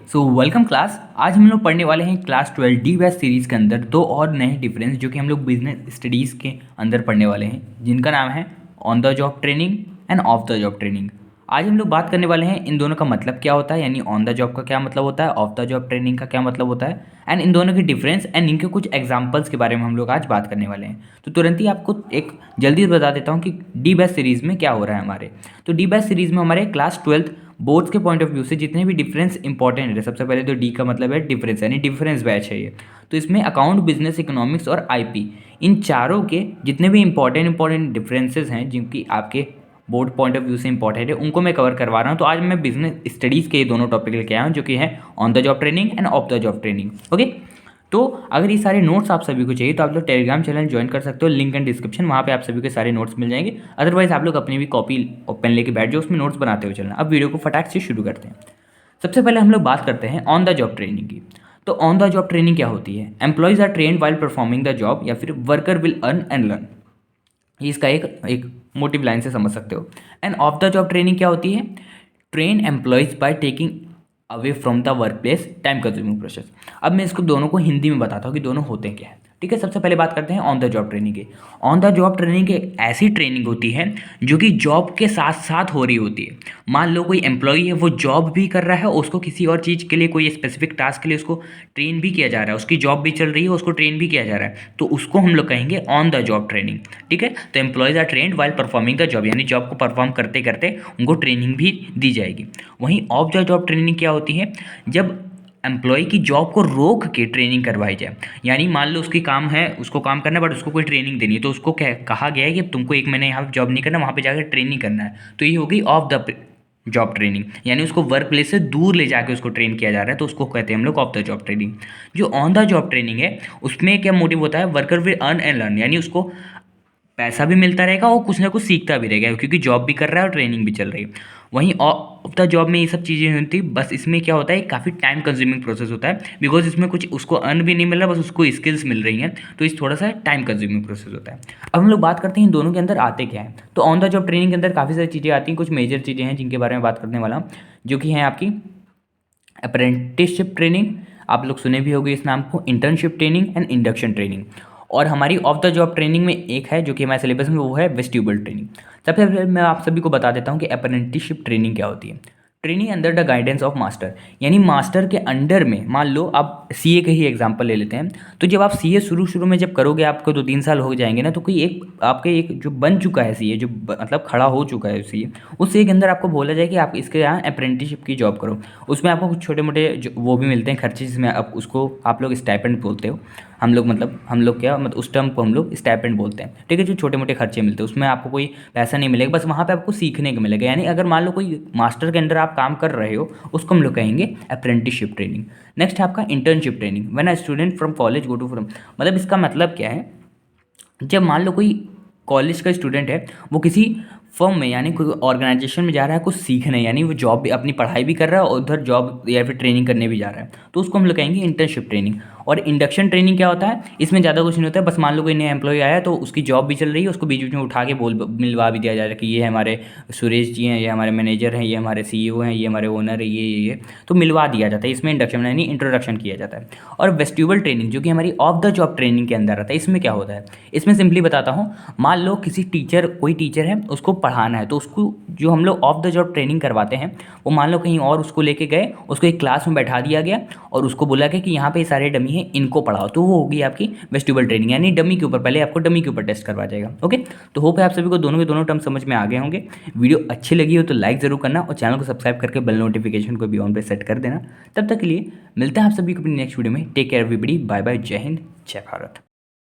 So welcome class. आज हम लोग पढ़ने वाले हैं क्लास 12 डी बैच सीरीज़ के अंदर दो और नए डिफरेंस जो कि हम लोग बिजनेस स्टडीज़ के अंदर पढ़ने वाले हैं, जिनका नाम है on the job training and off the job training. आज हम लोग बात करने वाले हैं इन दोनों का मतलब क्या होता है, यानी ऑन द जॉब का क्या मतलब होता है, ऑफ द जॉब ट्रेनिंग का क्या मतलब होता है, एंड इन दोनों के डिफरेंस एंड इनके कुछ एग्जांपल्स के बारे में हम लोग आज बात करने वाले हैं। तो तुरंत ही आपको एक जल्दी से बता देता हूँ कि डी बैच सीरीज़ में क्या हो रहा है हमारे। तो डी बैच सीरीज़ में हमारे क्लास 12 बोर्ड्स के पॉइंट ऑफ व्यू से जितने भी डिफरेंस इंपॉर्टेंट है, सबसे पहले तो डी का मतलब है डिफरेंस, यानी डिफरेंस बैच है ये। तो इसमें अकाउंट, बिजनेस, इकोनॉमिक्स और आईपी, इन चारों के जितने भी इंपॉर्टेंट डिफरेंसेस हैं जिनकी आपके बोर्ड पॉइंट ऑफ व्यू से इंपॉर्टेंट है, उनको मैं कवर करवा रहा हूँ। तो आज मैं बिजनेस स्टडीज़ के ये दोनों टॉपिक लेके आया हूँ, जो कि है on the job training and off the job training. Okay, तो अगर ये सारे नोट्स आप सभी को चाहिए तो आप लोग टेलीग्राम चैनल ज्वाइन कर सकते हो, लिंक एंड डिस्क्रिप्शन, वहाँ पे आप सभी के सारे नोट्स मिल जाएंगे। अदरवाइज आप लोग अपनी भी कॉपी और पेन लेके बैठ जाओ, उसमें नोट्स बनाते हुए चलना। अब वीडियो को फटाक से शुरू करते हैं। सबसे पहले हम लोग बात करते हैं ऑन द जॉब ट्रेनिंग की। तो ऑन द जॉब ट्रेनिंग क्या होती है? Employees are trained while performing the job, या फिर worker will earn and learn. ये इसका एक मोटिव लाइन से समझ सकते हो। And off the job training क्या होती है? Train employees by taking away from the work place time consuming process. अब मैं इसको दोनों को हिंदी में बताता हूँ कि दोनों होते क्या है। ठीक है, सबसे पहले बात करते हैं ऑन द जॉब ट्रेनिंग की। ऑन द जॉब ट्रेनिंग एक ऐसी ट्रेनिंग होती है जो कि जॉब के साथ साथ हो रही होती है। मान लो कोई एम्प्लॉई है, वो जॉब भी कर रहा है, उसको किसी और चीज़ के लिए, कोई स्पेसिफिक टास्क के लिए उसको ट्रेन भी किया जा रहा है, उसकी जॉब भी चल रही है, उसको ट्रेन भी किया जा रहा है, तो उसको हम लोग कहेंगे ऑन द जॉब ट्रेनिंग। ठीक है, तो employees are trained while performing the job, यानी जॉब को परफॉर्म करते करते उनको ट्रेनिंग भी दी जाएगी। वहीं ऑफ द जॉब ट्रेनिंग क्या होती है? जब एम्प्लॉय की जॉब को रोक के ट्रेनिंग करवाई जाए, यानी मान लो उसकी काम है, उसको काम करना है, बट उसको कोई ट्रेनिंग देनी है, तो उसको कहा गया है कि तुमको एक महीने यहाँ जॉब नहीं करना, वहाँ पे जाकर ट्रेनिंग करना है। तो ये होगी ऑफ द जॉब ट्रेनिंग, यानी उसको वर्क प्लेस से दूर ले जाके उसको ट्रेन किया जा रहा है, तो उसको कहते हैं हम लोग ऑफ द जॉब ट्रेनिंग। जो ऑन द जॉब ट्रेनिंग है, उसमें क्या मोटिव होता है? Worker will earn and learn, यानी उसको पैसा भी मिलता रहेगा और कुछ ना कुछ सीखता भी रहेगा, क्योंकि जॉब भी कर रहा है और ट्रेनिंग भी चल रही है। वहीं ऑफ द जॉब में ये सब चीज़ें नहीं होती, बस इसमें क्या होता है, काफ़ी टाइम कंज्यूमिंग प्रोसेस होता है, बिकॉज इसमें कुछ उसको अर्न भी नहीं मिल रहा, बस उसको स्किल्स मिल रही हैं, तो इस थोड़ा सा टाइम कंज्यूमिंग प्रोसेस होता है। अब हम लोग बात करते हैं इन दोनों के अंदर आते क्या है। तो ऑन द जॉब ट्रेनिंग के अंदर काफ़ी सारी चीज़ें आती हैं, कुछ मेजर चीज़ें हैं जिनके बारे में बात करने वाला हूँ, जो कि हैं आपकी अप्रेंटिसशिप ट्रेनिंल, आप लोग सुने भी होंगे इस नाम को, internship training and induction training. और हमारी ऑफ द जॉब ट्रेनिंग में एक है जो कि हमारे सिलेबस में, वो है वेस्टिब्यूल ट्रेनिंग। सबसे पहले मैं आप सभी को बता देता हूँ कि अप्रेंटिसशिप ट्रेनिंग क्या होती है। Training under the guidance of master, यानी मास्टर के अंडर में, मान लो आप सीए का ही एग्जांपल ले लेते हैं। तो जब आप सीए शुरू में जब करोगे, आपको 2-3 साल हो जाएंगे ना, तो कोई एक आपके एक जो बन चुका है सीए, जो मतलब खड़ा हो चुका है सीए, उस सीए के अंदर आपको बोला जाए कि आप इसके यहाँ अप्रेंटिसशिप की जॉब करो। उसमें आपको कुछ छोटे मोटे वो भी मिलते हैं खर्चे, जिसमें आप उसको आप लोग स्टाइपेंड बोलते हो। हम लोग क्या मतलब उस टर्म को हम लोग स्टाइपेंड बोलते हैं। ठीक है, जो छोटे मोटे खर्चे मिलते हैं, उसमें आपको कोई पैसा नहीं मिलेगा, बस वहाँ पे आपको सीखने को मिलेगा। यानी अगर मान लो कोई मास्टर के अंडर आप काम कर रहे हो, उसको हम लोग कहेंगे अप्रेंटिसशिप ट्रेनिंग। नेक्स्ट है आपका internship training. When a student from college go to from, मतलब इसका मतलब क्या है? जब मान लो कोई कॉलेज का स्टूडेंट है, वो किसी फर्म में, यानी कोई ऑर्गेनाइजेशन में जा रहा है कुछ सीखने, यानी वो जॉब भी, अपनी पढ़ाई भी कर रहा है और उधर जॉब या फिर ट्रेनिंग करने भी जा रहा है, तो उसको हम लोग कहेंगे इंटर्नशिप ट्रेनिंग। और इंडक्शन ट्रेनिंग क्या होता है? इसमें ज़्यादा कुछ नहीं होता है, बस मान लो कोई नया एम्प्लॉय आया, तो उसकी जॉब भी चल रही है, उसको बीच बीच में उठा के मिलवा भी दिया जा रहा है कि ये हमारे सुरेश जी हैं, ये हमारे मैनेजर हैं, ये हमारे सीईओ हैं, ये हमारे ओनर है, ये तो मिलवा दिया जाता है। इसमें इंडक्शन यानी इंट्रोडक्शन किया जाता है। और वेस्टिब्यूल ट्रेनिंग, जो कि हमारी ऑफ द जॉब ट्रेनिंग के अंदर आता है, इसमें क्या होता है? इसमें सिंपली बताता हूँ, मान लो कोई टीचर है, उसको पढ़ाना है, तो उसको जो हम लोग ऑफ द जॉब ट्रेनिंग करवाते हैं, वो मान लो कहीं और उसको लेके गए, उसको एक क्लास में बैठा दिया गया और उसको बोला गया कि यहाँ पे सारे डमी हैं, इनको पढ़ाओ, तो वो होगी आपकी वेस्टिब्यूल ट्रेनिंग, यानी डमी के ऊपर, पहले आपको डमी के ऊपर टेस्ट करवा जाएगा। ओके, तो होप है आप सभी को दोनों के दोनों टर्म समझ में आ गए होंगे। वीडियो अच्छी लगी हो तो लाइक ज़रूर करना और चैनल को सब्सक्राइब करके बेल नोटिफिकेशन को भी ऑन पे सेट कर देना। तब तक के लिए मिलते हैं आप सभी को अपनी नेक्स्ट वीडियो में। Take care everybody, bye bye, जय हिंद, जय भारत।